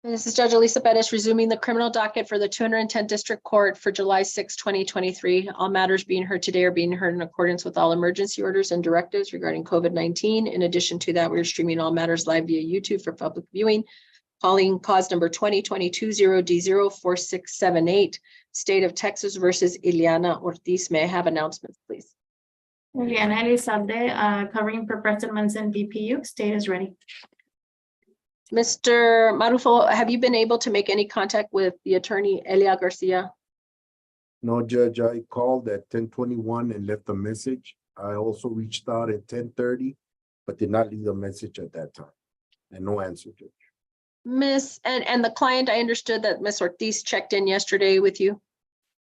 This is Judge Alyssa Perez resuming the criminal docket for the 210 District Court for July 6, 2023. All matters being heard today are being heard in accordance with all emergency orders and directives regarding COVID-19. In addition to that, we're streaming all matters live via YouTube for public viewing. Calling cause number 2022-0D04678, State of Texas versus Ileana Ortiz. May I have announcements, please? Ileana Elizalde, covering for President Munson BPU. State is ready. Mr. Marufo, have you been able to make any contact with the attorney Elia Garcia? No, Judge, I called at 10:21 and left a message. I also reached out at 10:30, but did not leave a message at that time. And no answer, Judge. Miss, and the client, I understood that Miss Ortiz checked in yesterday with you.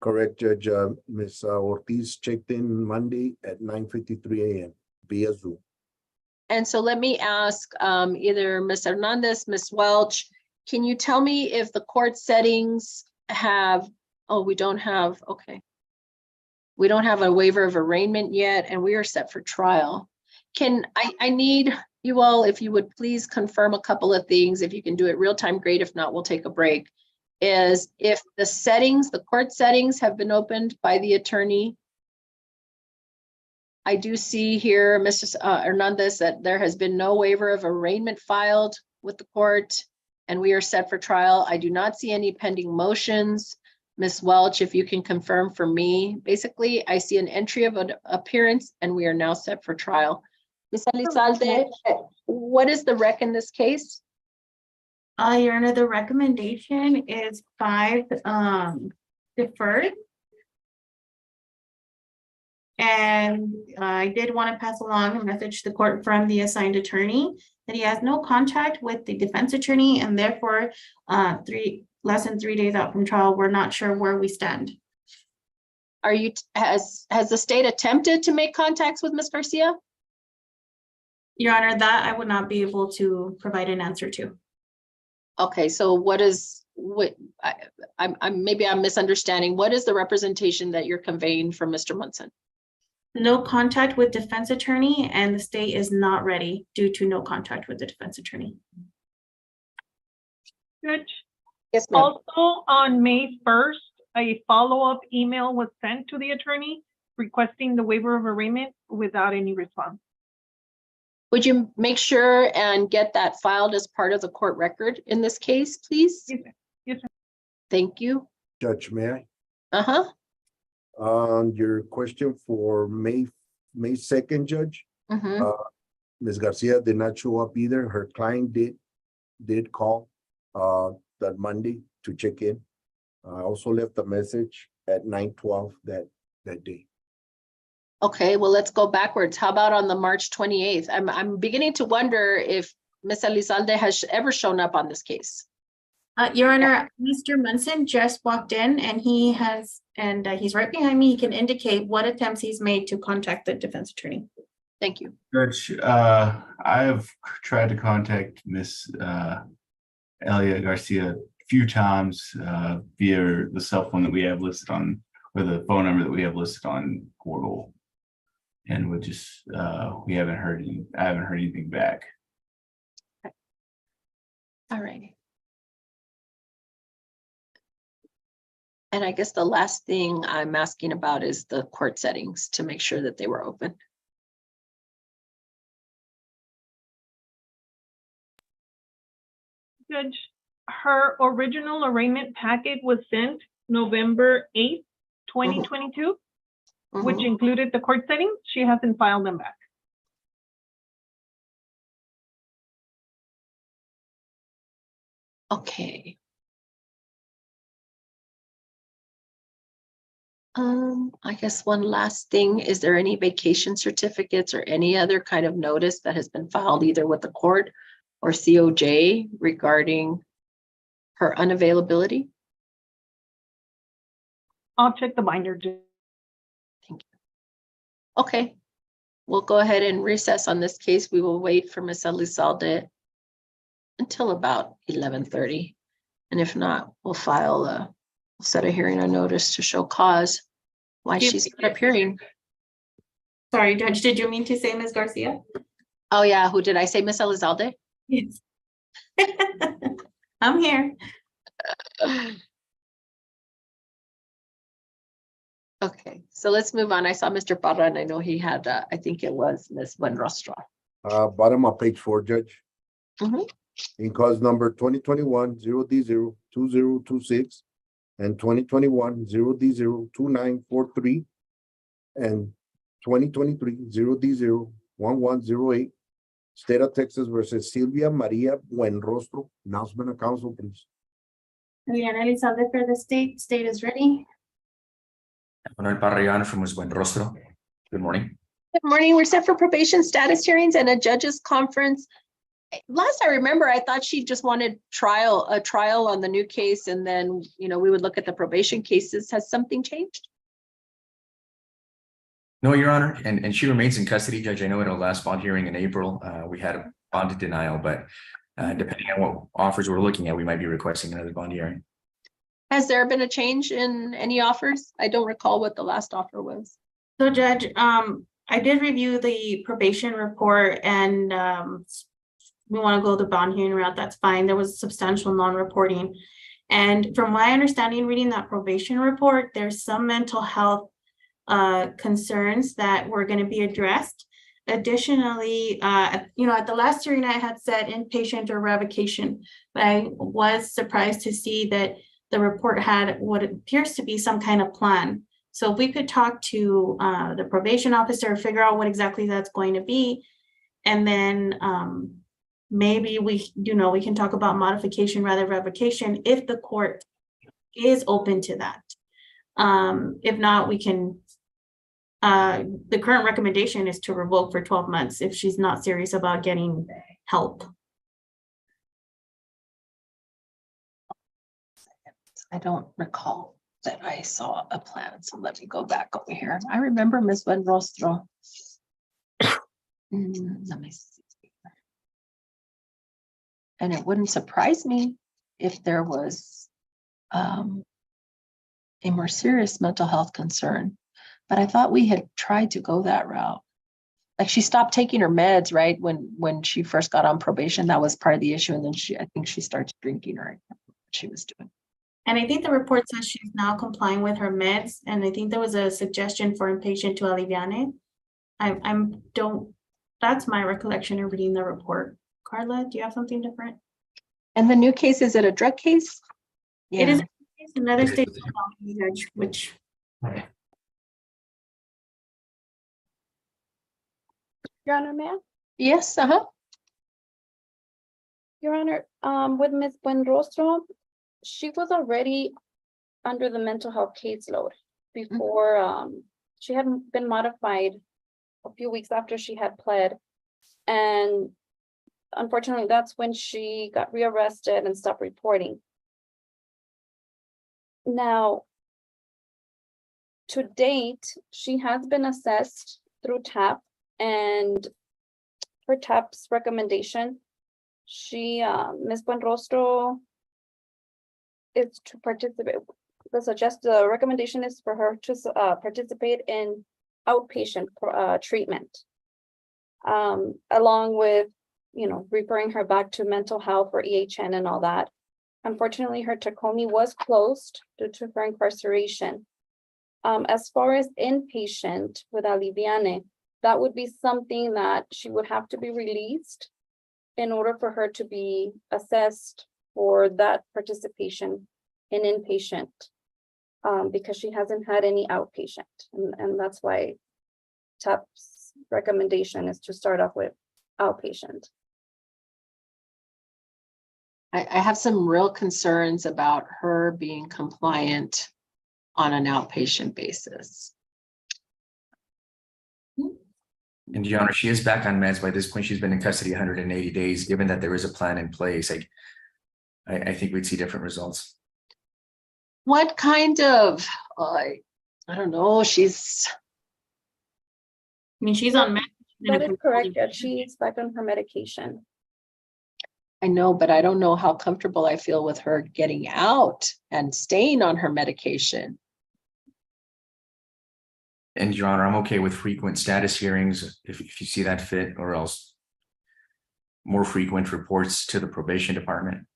Correct, Judge. Ms. Ortiz checked in Monday at 9:53 a.m. via Zoom. And so let me ask either Ms. Hernandez, Ms. Welch, can you tell me if the court settings have, oh, we don't have, okay. We don't have a waiver of arraignment yet, and we are set for trial. I need you all, if you would please confirm a couple of things. If you can do it real time, great. If not, we'll take a break. Is if the settings, the court settings have been opened by the attorney. I do see here, Mrs. Hernandez, that there has been no waiver of arraignment filed with the court, and we are set for trial. I do not see any pending motions. Ms. Welch, if you can confirm for me, basically, I see an entry of an appearance, and we are now set for trial. Ms. Elizalde, what is the rec in this case? Your Honor, the recommendation is 5 deferred. And I did want to pass along a message to the court from the assigned attorney that he has no contact with the defense attorney, and therefore less than 3 days out from trial, we're not sure where we stand. Are you has the state attempted to make contacts with Ms. Garcia? Your Honor, that I would not be able to provide an answer to. Okay, so maybe I'm misunderstanding. What is the representation that you're conveying from Mr. Munson? No contact with defense attorney, and the state is not ready due to no contact with the defense attorney. Judge, Yes, ma'am. also on May 1st, a follow-up email was sent to the attorney requesting the waiver of arraignment without any response. Would you make sure and get that filed as part of the court record in this case, please? Yes, sir. Yes, sir. Thank you. Judge, may I? Uh-huh. On your question for May 2nd, Judge, Mm-hmm. Ms. Garcia did not show up either. Her client did call that Monday to check in. I also left a message at 9:12 that day. Okay, well, let's go backwards. How about on the March 28th? I'm beginning to wonder if Ms. Elizalde has ever shown up on this case. Your Honor, Mr. Munson just walked in, and he's right behind me. He can indicate what attempts he's made to contact the defense attorney. Thank you. Judge, I have tried to contact Miss Elia Garcia a few times via the cell phone that we have listed on, or the phone number that we have listed on portal, and we just I haven't heard anything back. All right. And I guess the last thing I'm asking about is the court settings to make sure that they were open. Judge, her original arraignment packet was sent November 8th, 2022, which Mhm. included the court settings. She hasn't filed them back. Okay. I guess one last thing, is there any vacation certificates or any other kind of notice that has been filed either with the court or COJ regarding her unavailability? I'll check the binder. Judge. Thank you. Okay, we'll go ahead and recess on this case. We will wait for Ms. Elizalde until about 11:30. And if not, we'll set a hearing on notice to show cause why she's not appearing. Sorry, Judge, did you mean to say Ms. Garcia? Oh yeah, who did I say? Miss Elizalde? Yes. I'm here. Okay, so let's move on. I saw Mr. Parra and I know he had, I think it was Ms. Buenrostro. Bottom of page 4, Judge. Mhm. In cause number 2021-0D0-2026 and 2021-0D0-2943 and 2023-0D0-1108, State of Texas versus Sylvia Maria Buenrostro. Announcement of council, please. Liliana Elizalde for the state. State is ready. Manuel Parra from Ms. Buenrostro. Good morning. Good morning. We're set for probation status hearings and a judges conference. Last I remember, I thought she just wanted a trial on the new case, and then, we would look at the probation cases. Has something changed? No, Your Honor, and she remains in custody, Judge. I know in our last bond hearing in April, we had a bond denial, but depending on what offers we're looking at, we might be requesting another bond hearing. Has there been a change in any offers? I don't recall what the last offer was. So Judge, I did review the probation report and we want to go the bond hearing route, that's fine. There was substantial non-reporting. And from my understanding, reading that probation report, there's some mental health concerns that were going to be addressed. Additionally, at the last hearing I had said inpatient or revocation, but I was surprised to see that the report had what appears to be some kind of plan. So if we could talk to the probation officer, figure out what exactly that's going to be, and then maybe we can talk about modification rather than revocation if the court is open to that. If not, we can. The current recommendation is to revoke for 12 months if she's not serious about getting help. I don't recall that I saw a plan, so let me go back over here. I remember Ms. Buenrostro. Let me see. And it wouldn't surprise me if there was a more serious mental health concern, but I thought we had tried to go that route. Like she stopped taking her meds, right? When she first got on probation, that was part of the issue. And then I think she started drinking, or I don't know what she was doing. And I think the report says she's now complying with her meds. And I think there was a suggestion for inpatient to aliviane. That's my recollection of reading the report. Carla, do you have something different? And the new case, is it a drug case? Yeah. It is another state judge, which. Your Honor, ma'am? Yes, Your Honor, with Ms. Buenrostro, she was already under the mental health caseload before she had been modified a few weeks after she had pled. And unfortunately, that's when she got rearrested and stopped reporting. Now, to date, she has been assessed through TAP, and for TAP's recommendation, Ms. Buenrostro is to participate. The recommendation is for her to participate in outpatient treatment, along with, referring her back to mental health or EHN and all that. Unfortunately, her Tacoma was closed due to her incarceration. As far as inpatient with aliviane, that would be something that she would have to be released in order for her to be assessed for that participation in inpatient, because she hasn't had any outpatient. And that's why TAP's recommendation is to start off with outpatient. I have some real concerns about her being compliant on an outpatient basis. And Your Honor, she is back on meds. By this point, she's been in custody 180 days. Given that there is a plan in place, I think we'd see different results. What kind of, I don't know, she's on med. That is correct. Yeah, she's back on her medication. I know, but I don't know how comfortable I feel with her getting out and staying on her medication. And Your Honor, I'm okay with frequent status hearings if you see that fit, or else more frequent reports to the probation department.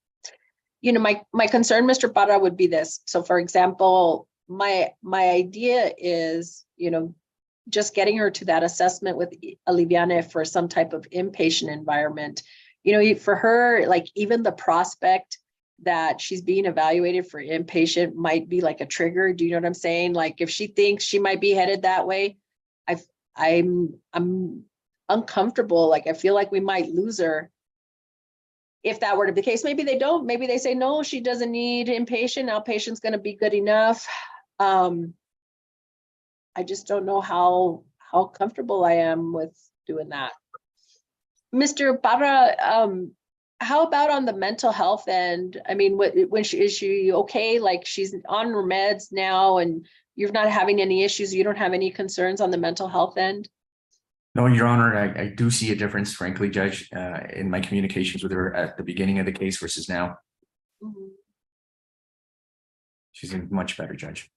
you know, my concern, Mr. Parra, would be this. So for example, my idea is, you know, just getting her to that assessment with Aliviane for some type of inpatient environment. You know, for her, like even the prospect that she's being evaluated for inpatient might be like a trigger. Do you know what I'm saying? Like if she thinks she might be headed that way, I'm uncomfortable. Like I feel like we might lose her. If that were to be the case, maybe they don't. Maybe they say, no, she doesn't need inpatient. Outpatient's going to be good enough. I just don't know how comfortable I am with doing that. Mr. Parra, how about on the mental health end? I mean, is she okay? Like she's on her meds now and you're not having any issues. You don't have any concerns on the mental health end? No, Your Honor, I do see a difference, frankly, Judge, in my communications with her at the beginning of the case versus now. Mhm. She's a much better, Judge.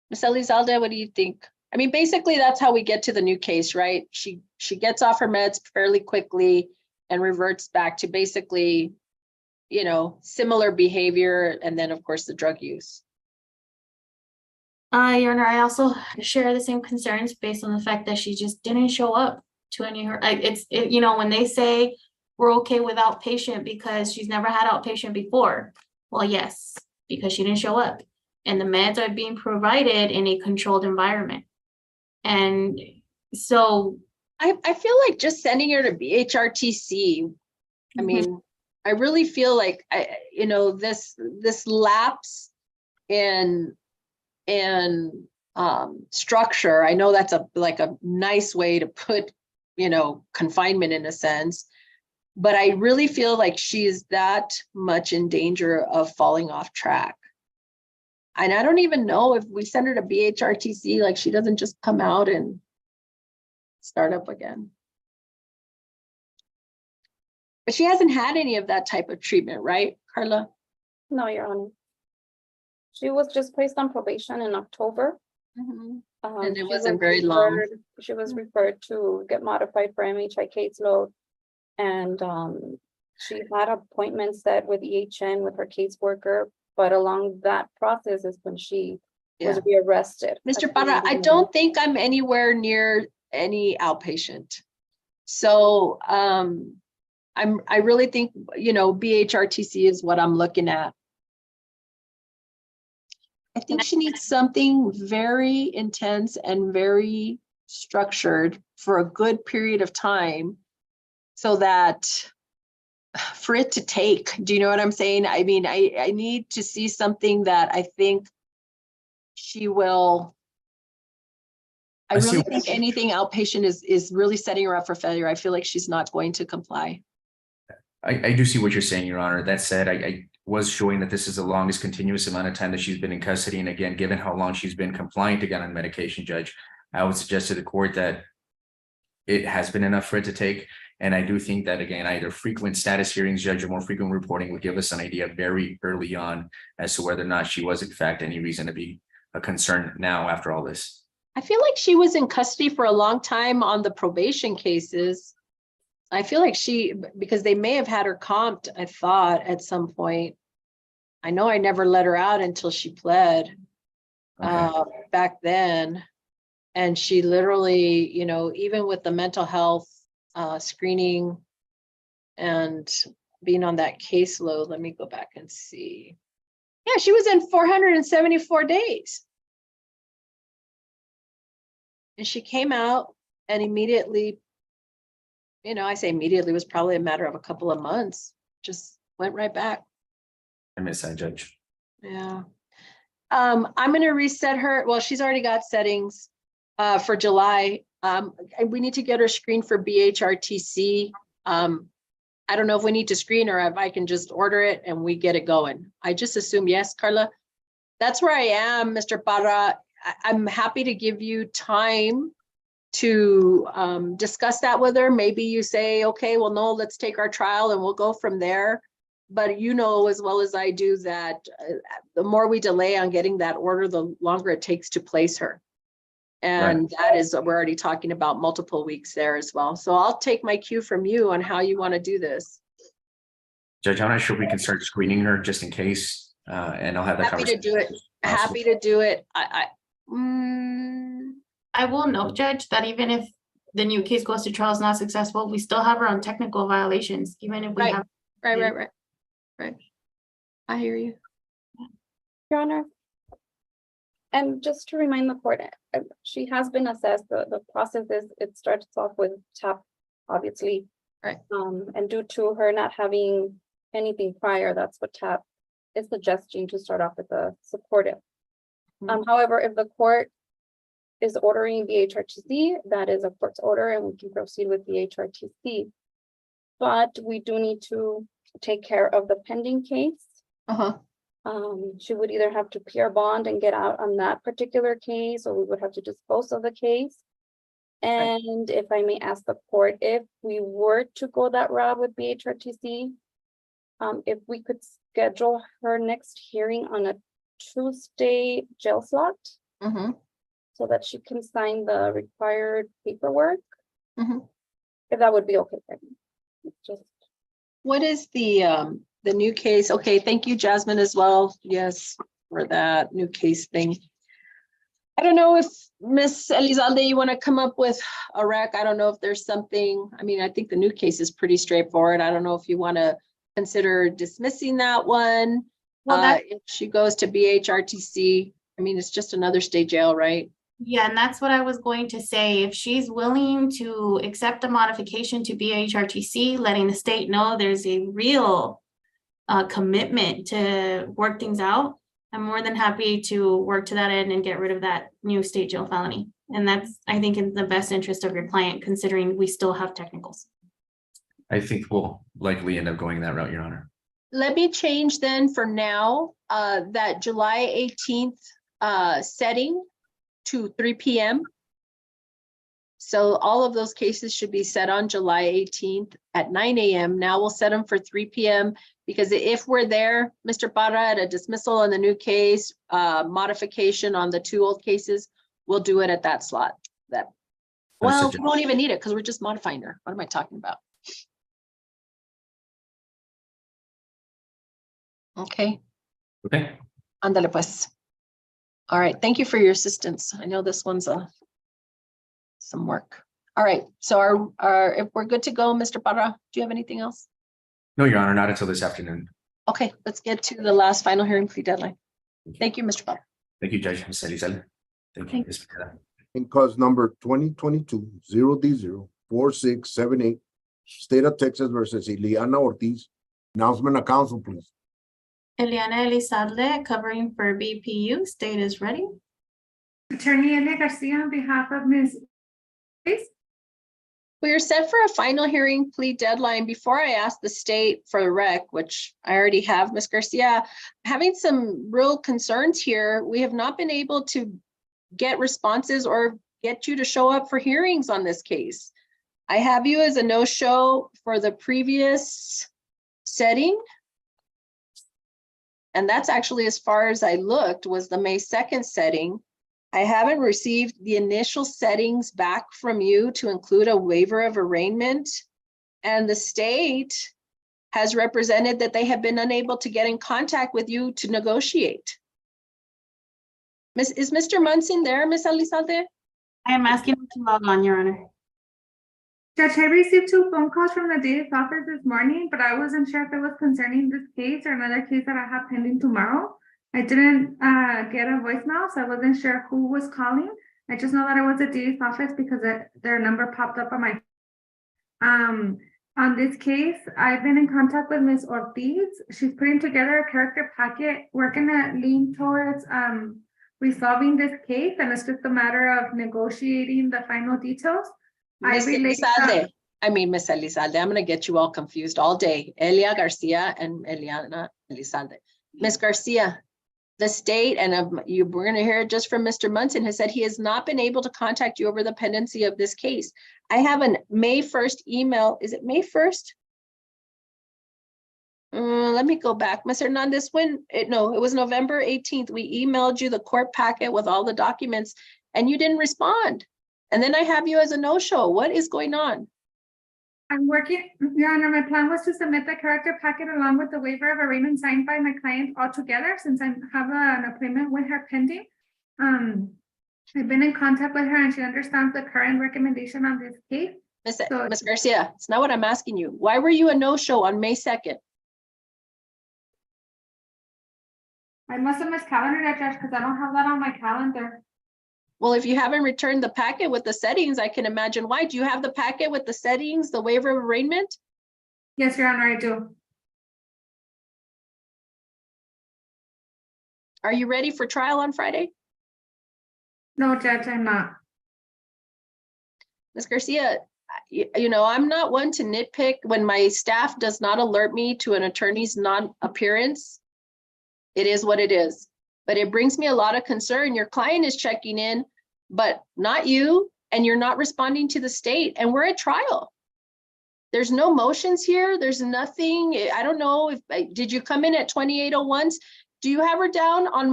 Ms. Elizalde, what do you think? I mean, basically, that's how we get to the new case, right? She gets off her meds fairly quickly and reverts back to basically, you know, similar behavior, and then, of course, the drug use. Your Honor, I also share the same concerns based on the fact that she just didn't show up to any of her, you know, when they say we're okay with outpatient because she's never had outpatient before. Well, yes, because she didn't show up. And the meds are being provided in a controlled environment. And so I feel like just sending her to BHRTC, I mean, I really feel like you know, this lapse in structure. I know that's like a nice way to put, you know, confinement in a sense, but I really feel like she is that much in danger of falling off track. And I don't even know if we send her to BHRTC, like she doesn't just come out and start up again. But she hasn't had any of that type of treatment, right, Carla? No, Your Honor. She was just placed on probation in October. And it She wasn't was very long. referred- She was referred to get modified for MHI caseload. And she had appointments set with EHN with her caseworker, but along that process is when she was Yeah. rearrested. Mr. Parra, I don't think I'm anywhere near any outpatient. So I really think, you know, BHRTC is what I'm looking at. I think she needs something very intense and very structured for a good period of time so that for it to take, do you know what I'm saying? I mean, I need to see something that I think she will. I I see really what- think anything outpatient is really setting her up for failure. I feel like she's not going to comply. I do see what you're saying, Your Honor. That said, I was showing that this is the longest continuous amount of time that she's been in custody. And again, given how long she's been compliant again on medication, Judge, I would suggest to the court that it has been enough for it to take. And I do think that, again, either frequent status hearings, Judge, or more frequent reporting would give us an idea very early on as to whether or not she was, in fact, any reason to be a concern now after all this. I feel like she was in custody for a long time on the probation cases. I feel like because they may have had her comped, I thought, at some point. I know I never let her out until she pled back then. And she literally, you know, even with the mental health screening and being on that caseload, let me go back and see. Yeah, she was in 474 days. And she came out and immediately, you know, I say immediately, it was probably a matter of a couple of months, just went right back. I miss that, Judge. Yeah. I'm going to reset her. Well, she's already got settings for July. We need to get her screened for BHRTC. I don't know if we need to screen her, if I can just order it and we get it going. I just assume yes, Carla. That's where I am, Mr. Parra. I'm happy to give you time to discuss that with her. Maybe you say, okay, well, no, let's take our trial and we'll go from there. But you know as well as I do that the more we delay on getting that order, the longer it takes to place her. And that is, we're already talking about multiple weeks there as well. So I'll take my cue from you on how you want to do this. Judge, I'm not sure if we can start screening her just in case, and I'll have that Happy to conversation. do it. Happy to do it. I will note, Judge, that even if the new case goes to trial is not successful, we still have our own technical violations, even if we Right. have. Right. I hear you. Your Honor. And just to remind the court, she has been assessed, the process is, it starts off with TAP, obviously. Right. And due to her not having anything prior, that's what TAP is suggesting, to start off with the supportive. However, if the court is ordering the HRTC, that is a court's order, and we can proceed with the HRTC. But we do need to take care of the pending case. She would either have to PR bond and get out on that particular case, or we would have to dispose of the case. And if I may ask the court, if we were to go that route with BHRTC, if we could schedule her next hearing on a Tuesday jail slot, so that she can sign the required paperwork. If that would be okay for me. Just What is the new case? Okay, thank you, Jasmine, as well. Yes, for that new case thing. I don't know if Miss Elizalde, you want to come up with a rec. I don't know if there's something, I mean, I think the new case is pretty straightforward. I don't know if you want to consider dismissing that one. Well, If she goes to BHRTC, I mean, it's just another state jail, right? yeah, and that's what I was going to say. If she's willing to accept the modification to BHRTC, letting the state know there's a real commitment to work things out, I'm more than happy to work to that end and get rid of that new state jail felony. And that's, I think, in the best interest of your client, considering we still have technicals. I think we'll likely end up going that route, Your Honor. Let me change then for now, that July 18th setting to 3 p.m. So all of those cases should be set on July 18th at 9 a.m. Now we'll set them for 3 p.m. because if we're there, Mr. Parra, at a dismissal on the new case, modification on the 2 old cases, we'll do it at that slot. Well, we won't even need it because we're just modifying her. What am I talking about? Okay. Okay. Ándale pues. All right, thank you for your assistance. I know this one's some work. All right, so if we're good to go, Mr. Parra, do you have anything else? No, Your Honor, not until this afternoon. Okay, let's get to the last final hearing fee deadline. Thank you, Mr. Parra. Thank you, Judge. Ms. Elizalde. Thank you, Ms. Pineda. In cause number 2022-0D04678, State of Texas versus Ileana Ortiz. Announcement of council, please. Eliana Elizalde, covering for BPU. State is ready. Attorney Elia Garcia on behalf of Ms. We are set for a final hearing plea deadline. Before I ask the state for the rec, which I already have, Ms. Garcia, having some real concerns here. We have not been able to get responses or get you to show up for hearings on this case. I have you as a no-show for the previous setting. And that's actually, as far as I looked, was the May 2nd setting. I haven't received the initial settings back from you to include a waiver of arraignment. And the state has represented that they have been unable to get in contact with you to negotiate. Is Mr. Munson there, Ms. Elizalde? I am asking him to log on, Your Honor. Judge, I received 2 phone calls from the DA's office this morning, but I wasn't sure if it was concerning this case or another case that I have pending tomorrow. I didn't get a voicemail, so I wasn't sure who was calling. I just know that it was the DA's office because their number popped up on my on this case. I've been in contact with Ms. Ortiz. She's putting together a character packet. We're gonna lean towards resolving this case, and it's just a matter of negotiating the final details. Miss Elizalde, Miss Elizalde, I'm gonna get you all confused all day. Elia Garcia and Eliana Elizalde. Ms. Garcia, the state, and we're gonna hear it just from Mr. Munson, has said he has not been able to contact you over the pendency of this case. I have a May 1st email. Is it May 1st? Let me go back. Ms. Hernandez, it was November 18th. We emailed you the court packet with all the documents and you didn't respond. And then I have you as a no-show. What is going on? I'm working, Your Honor, my plan was to submit the character packet along with the waiver of arraignment signed by my client all together since I have an appointment with her pending. I've been in contact with her and she understands the current recommendation on this case. So- Ms. Garcia, it's not what I'm asking you. Why were you a no-show on May 2nd? I must have miscalendared that, Judge, because I don't have that on my calendar. Well, if you haven't returned the packet with the settings, I can imagine why. Do you have the packet with the settings, the waiver of arraignment? Yes, Your Honor, I do. Are you ready for trial on Friday? No, Judge, I'm not. Ms. Garcia, you know, I'm not one to nitpick when my staff does not alert me to an attorney's non-appearance. It is what it is, but it brings me a lot of concern. Your client is checking in, but not you, and you're not responding to the state, and we're at trial. There's no motions here. There's nothing. I don't know if, did you come in at 2801s? Do you have her down on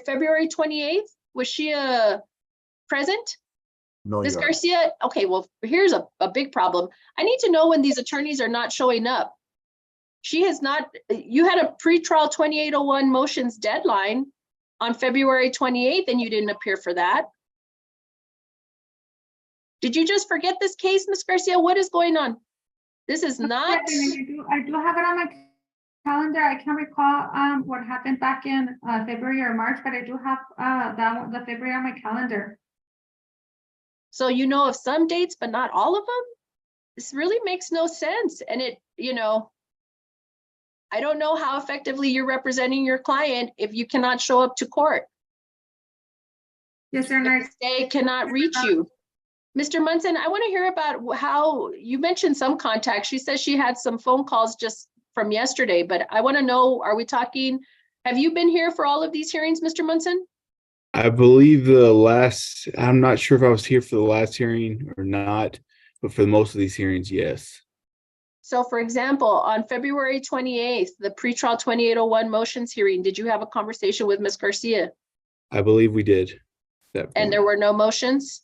February 28th? Was she present? No, Ms. Your Honor. Garcia, okay, well, here's a big problem. I need to know when these attorneys are not showing up. She has not, you had a pretrial 2801 motions deadline on February 28th and you didn't appear for that. Did you just forget this case, Ms. Garcia? What is going on? This is not, I do have it on my calendar. I can't recall what happened back in February or March, but I do have the February on my calendar. so you know of some dates, but not all of them? This really makes no sense. And it, you know, I don't know how effectively you're representing your client if you cannot show up to court. Yes, Your Honor. If the state cannot reach you. Mr. Munson, I want to hear about how you mentioned some contact. She says she had some phone calls just from yesterday, but I want to know, are we talking, have you been here for all of these hearings, Mr. Munson? I believe I'm not sure if I was here for the last hearing or not, but for most of these hearings, yes. So for example, on February 28th, the pretrial 2801 motions hearing, did you have a conversation with Ms. Garcia? I believe we did. And there were no motions?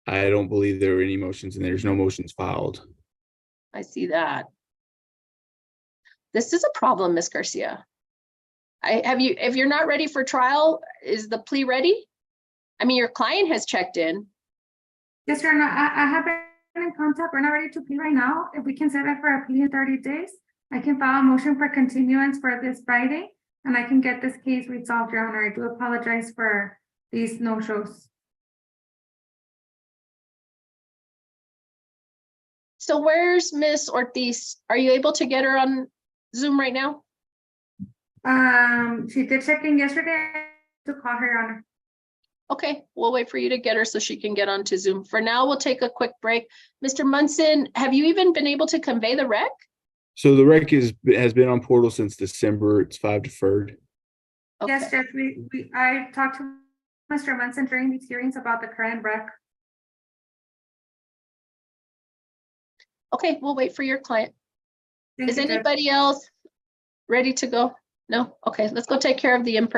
I don't believe there were any motions and there's no motions filed. I see that. This is a problem, Ms. Garcia. If you're not ready for trial, is the plea ready? I mean, your client has checked in. Yes, Your Honor, I have been in contact. We're not ready to plea right now. If we can set it for a plea in 30 days, I can file a motion for continuance for this Friday, and I can get this case resolved, Your Honor. I do apologize for these no-shows. So where's Miss Ortiz? Are you able to get her on Zoom right now? She did check in yesterday to call her, Your Honor. Okay, we'll wait for you to get her so she can get onto Zoom. For now, we'll take a quick break. Mr. Munson, have you even been able to convey the rec? So the rec has been on portal since December. It's 5 deferred. Yes, Okay. Judge, I talked to Mr. Munson during these hearings about the current rec. Okay, we'll wait for your client. Thank Is you, Judge. anybody else ready to go? No? Okay, let's go take care of the in-person.